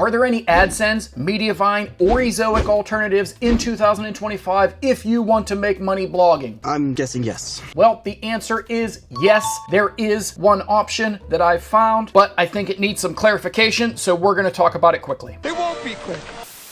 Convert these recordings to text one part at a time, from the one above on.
Are there any AdSense, Mediavine, or Ezoic alternatives in 2025 if you want to make money blogging? I'm guessing yes. Well, the answer is yes. There is one option that I've found, but I think it needs some clarification, so we're going to talk about it quickly. It won't be quick.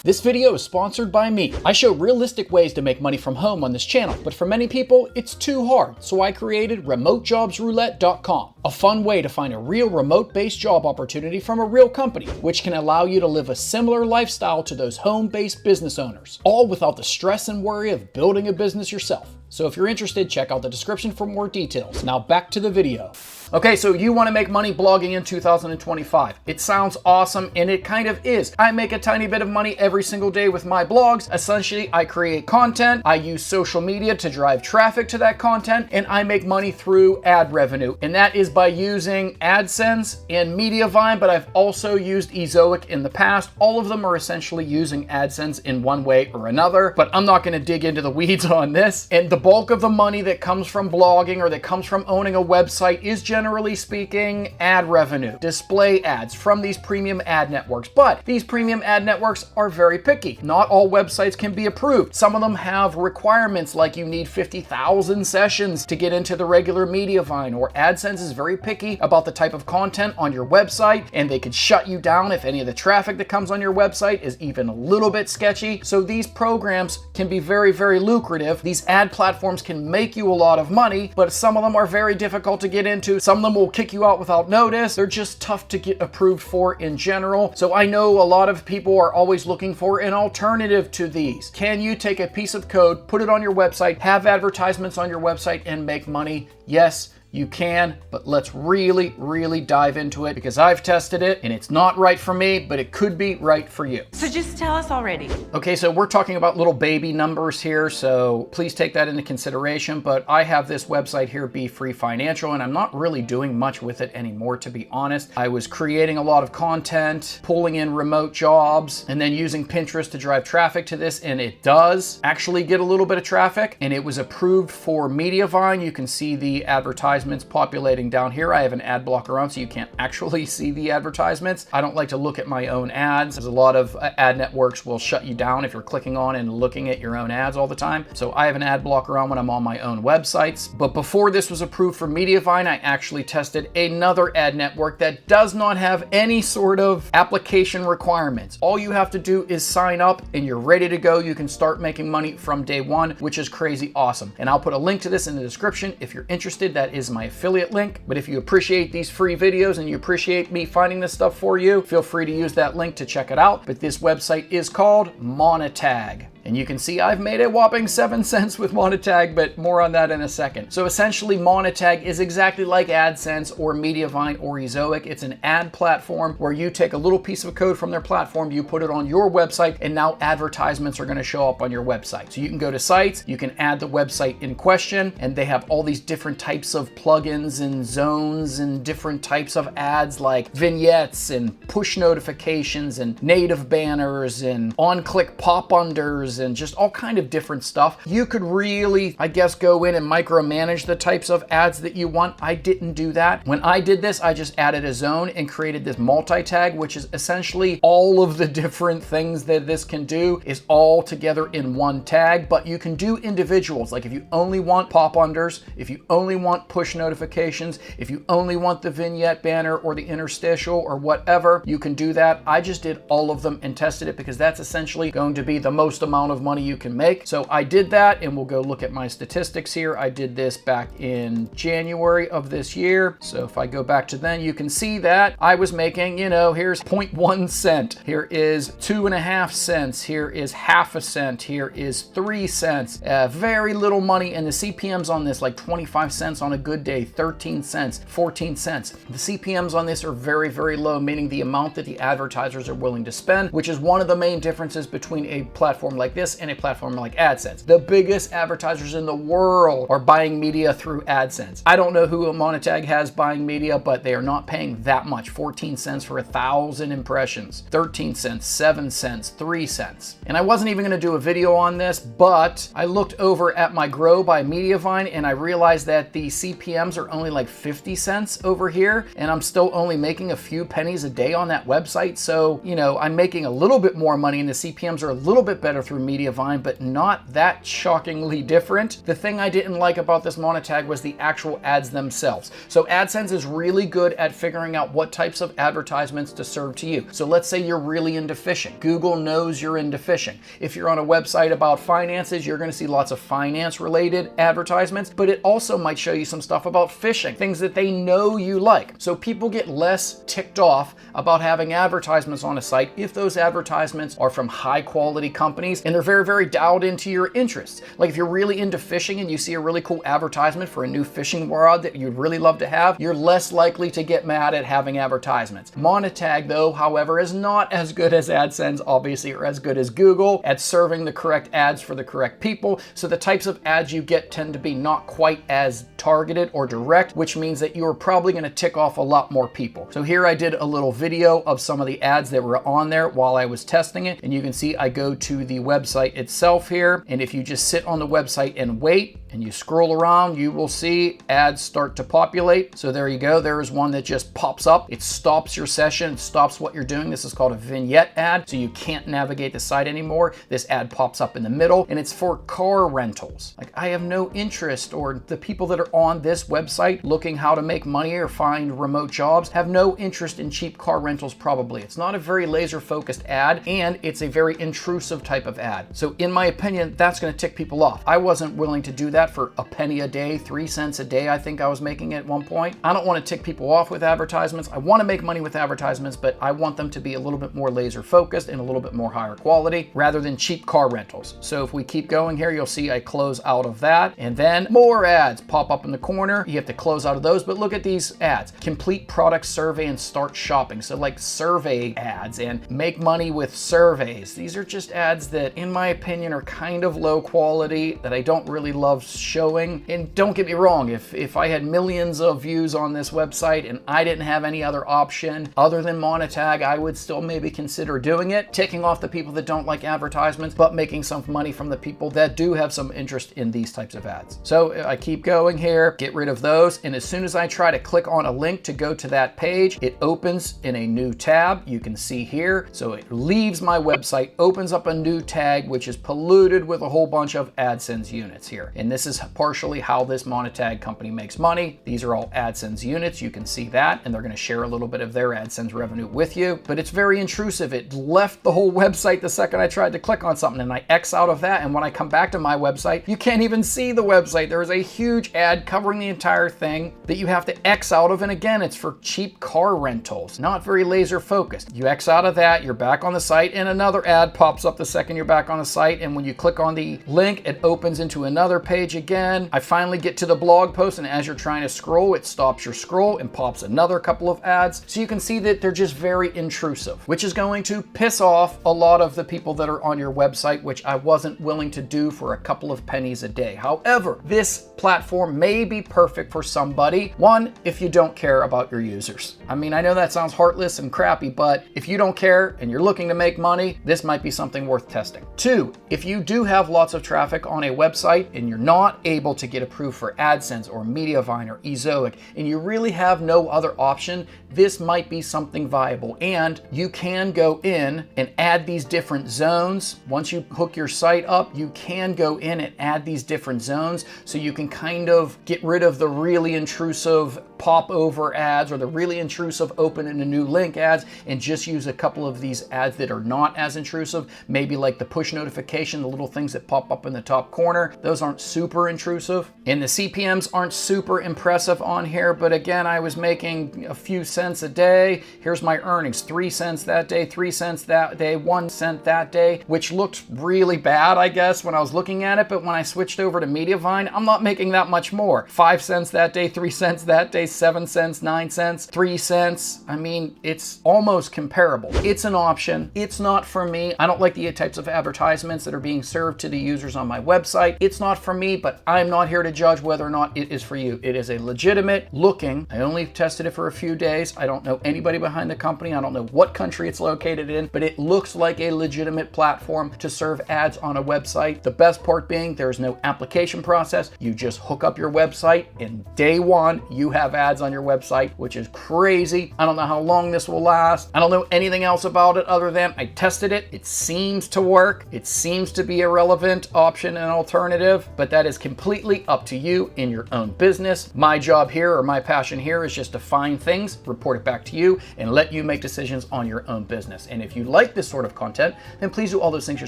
This video is sponsored by me. I show realistic ways to make money from home on this channel, but for many people, it's too hard. So I created remotejobsroulette.com, a fun way to find a real remote-based job opportunity from a real company, which can allow you to live a similar lifestyle to those home-based business owners, all without the stress and worry of building a business yourself. So if you're interested, check out the description for more details. Now back to the video. Okay, so you want to make money blogging in 2025. It sounds awesome, and it kind of is. I make a tiny bit of money every single day with my blogs. Essentially, I create content, I use social media to drive traffic to that content, and I make money through ad revenue. And that is by using AdSense and Mediavine, but I've also used Ezoic in the past. All of them are essentially using AdSense in one way or another, but I'm not going to dig into the weeds on this. And the bulk of the money that comes from blogging or that comes from owning a website is generally speaking ad revenue, display ads from these premium ad networks. But these premium ad networks are very picky. Not all websites can be approved. Some of them have requirements like you need 50,000 sessions to get into the regular Mediavine, or AdSense is very picky about the type of content on your website, and they could shut you down if any of the traffic that comes on your website is even a little bit sketchy. So these programs can be very, very lucrative. These ad platforms can make you a lot of money, but some of them are very difficult to get into. Some of them will kick you out without notice. They're just tough to get approved for in general. So I know a lot of people are always looking for an alternative to these. Can you take a piece of code, put it on your website, have advertisements on your website, and make money? Yes, you can, but let's really, really dive into it because I've tested it and it's not right for me, but it could be right for you. So just tell us already. Okay, so we're talking about little baby numbers here, so please take that into consideration, but I have this website here, Be Free Financial, and I'm not really doing much with it anymore, to be honest. I was creating a lot of content, pulling in remote jobs, and then using Pinterest to drive traffic to this, and it does actually get a little bit of traffic, and it was approved for Mediavine. You can see the advertisements populating down here. I have an ad blocker on, so you can't actually see the advertisements. I don't like to look at my own ads, as a lot of ad networks will shut you down if you're clicking on and looking at your own ads all the time. So I have an ad blocker on when I'm on my own websites. But before this was approved for Mediavine, I actually tested another ad network that does not have any sort of application requirements. All you have to do is sign up and you're ready to go. You can start making money from day one, which is crazy awesome. And I'll put a link to this in the description if you're interested. That is my affiliate link. But if you appreciate these free videos and you appreciate me finding this stuff for you, feel free to use that link to check it out. But this website is called Monetag. And you can see I've made a whopping 7 cents with Monetag, but more on that in a second. So essentially Monetag is exactly like AdSense or Mediavine or Ezoic. It's an ad platform where you take a little piece of code from their platform, you put it on your website, and now advertisements are going to show up on your website. So you can go to sites, you can add the website in question, and they have all these different types of plugins and zones and different types of ads like vignettes and push notifications and native banners and on-click pop-unders and just all kind of different stuff. You could really, I guess, go in and micromanage the types of ads that you want. I didn't do that. When I did this, I just added a zone and created this multi-tag, which is essentially all of the different things that this can do is all together in one tag, but you can do individuals. Like if you only want pop-unders, if you only want push notifications, if you only want the vignette banner or the interstitial or whatever, you can do that. I just did all of them and tested it because that's essentially going to be the most amount of money you can make. So I did that, and we'll go look at my statistics here. I did this back in January of this year. So if I go back to then, you can see that I was making, here's 0.1 cent. Here is 2.5 cents. Here is half a cent. Here is 3 cents. Very little money, and the CPMs on this, like 25 cents on a good day, 13 cents, 14 cents. The CPMs on this are very, very low, meaning the amount that the advertisers are willing to spend, which is one of the main differences between a platform like like this and a platform like AdSense. The biggest advertisers in the world are buying media through AdSense. I don't know who Monetag has buying media, but they are not paying that much. 14 cents for 1,000 impressions, 13 cents, 7 cents, 3 cents. And I wasn't even going to do a video on this, but I looked over at my Grow by Mediavine and I realized that the CPMs are only like 50 cents over here, and I'm still only making a few pennies a day on that website. So, you know, I'm making a little bit more money and the CPMs are a little bit better through Mediavine, but not that shockingly different. The thing I didn't like about this Monetag was the actual ads themselves. So AdSense is really good at figuring out what types of advertisements to serve to you. So let's say you're really into fishing. Google knows you're into fishing. If you're on a website about finances, you're going to see lots of finance related advertisements, but it also might show you some stuff about fishing, things that they know you like. So people get less ticked off about having advertisements on a site if those advertisements are from high quality companies and they're very, very dialed into your interests. Like if you're really into fishing and you see a really cool advertisement for a new fishing rod that you'd really love to have, you're less likely to get mad at having advertisements. Monetag, though, however, is not as good as AdSense, obviously, or as good as Google at serving the correct ads for the correct people. So the types of ads you get tend to be not quite as targeted or direct, which means that you're probably going to tick off a lot more people. So here I did a little video of some of the ads that were on there while I was testing it. And you can see I go to the website itself here. And if you just sit on the website and wait, and you scroll around, you will see ads start to populate. So there you go. There is one that just pops up. It stops your session. It stops what you're doing. This is called a vignette ad. So you can't navigate the site anymore. This ad pops up in the middle and it's for car rentals. Like I have no interest, or the people that are on this website looking how to make money or find remote jobs have no interest in cheap car rentals probably. It's not a very laser focused ad and it's a very intrusive type of ad. So in my opinion, that's going to tick people off. I wasn't willing to do that for a penny a day, 3 cents a day, I think I was making at one point. I don't want to tick people off with advertisements. I want to make money with advertisements, but I want them to be a little bit more laser focused and a little bit more higher quality rather than cheap car rentals. So if we keep going here, you'll see I close out of that, and then more ads pop up in the corner. You have to close out of those, but look at these ads. Complete product survey and start shopping. So like survey ads and make money with surveys. These are just ads that in my opinion are kind of low quality that I don't really love showing. And don't get me wrong, if I had millions of views on this website and I didn't have any other option other than Monetag, I would still maybe consider doing it, ticking off the people that don't like advertisements, but making some money from the people that do have some interest in these types of ads. So I keep going here, get rid of those, and as soon as I try to click on a link to go to that page, it opens in a new tab. You can see here. So it leaves my website, opens up a new tag, which is polluted with a whole bunch of AdSense units here. And this is partially how this Monetag company makes money. These are all AdSense units. You can see that, and they're going to share a little bit of their AdSense revenue with you, but it's very intrusive. It left the whole website the second I tried to click on something, and I X out of that. And when I come back to my website, you can't even see the website. There is a huge ad covering the entire thing that you have to X out of. And again, it's for cheap car rentals, not very laser focused. You X out of that, you're back on the site, and another ad pops up the second you're back on the site. And when you click on the link, it opens into another page again. I finally get to the blog post, and as you're trying to scroll, it stops your scroll and pops another couple of ads. So you can see that they're just very intrusive, which is going to piss off a lot of the people that are on your website, which I wasn't willing to do for a couple of pennies a day. However, this platform may be perfect for somebody. One, if you don't care about your users. I mean, I know that sounds heartless and crappy, but if you don't care and you're looking to make money, this might be something worth testing. Two, if you do have lots of traffic on a website and you're not able to get approved for AdSense or Mediavine or Ezoic, and you really have no other option, this might be something viable. And you can go in and add these different zones. Once you hook your site up, you can go in and add these different zones so you can kind of get rid of the really intrusive pop over ads or the really intrusive open in a new link ads, and just use a couple of these ads that are not as intrusive, maybe like the push notification, the little things that pop up in the top corner. Those aren't super intrusive, and the CPMs aren't super impressive on here, but again, I was making a few cents a day. Here's my earnings: 3 cents that day, 3 cents that day, 1 cent that day, which looked really bad, I guess, when I was looking at it. But when I switched over to Mediavine, I'm not making that much more. 5 cents that day, 3 cents that day, 7 cents, 9 cents, 3 cents. I mean, it's almost comparable. It's an option. It's not for me. I don't like the types of advertisements that are being served to the users on my website. It's not for me, but I'm not here to judge whether or not it is for you. It is a legitimate looking. I only tested it for a few days. I don't know anybody behind the company. I don't know what country it's located in, but it looks like a legitimate platform to serve ads on a website. The best part being there's no application process. You just hook up your website and day one, you have ads on your website, which is crazy. I don't know how long this will last. I don't know anything else about it other than I tested it. It seems to work. It seems to be a relevant option and alternative, but that is completely up to you in your own business. My job here, or my passion here, is just to find things, report it back to you, and let you make decisions on your own business. And if you like this sort of content, then please do all those things you're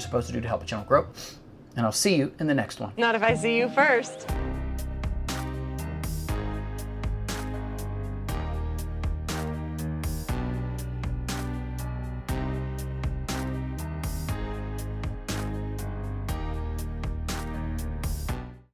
supposed to do to help the channel grow. And I'll see you in the next one. Not if I see you first.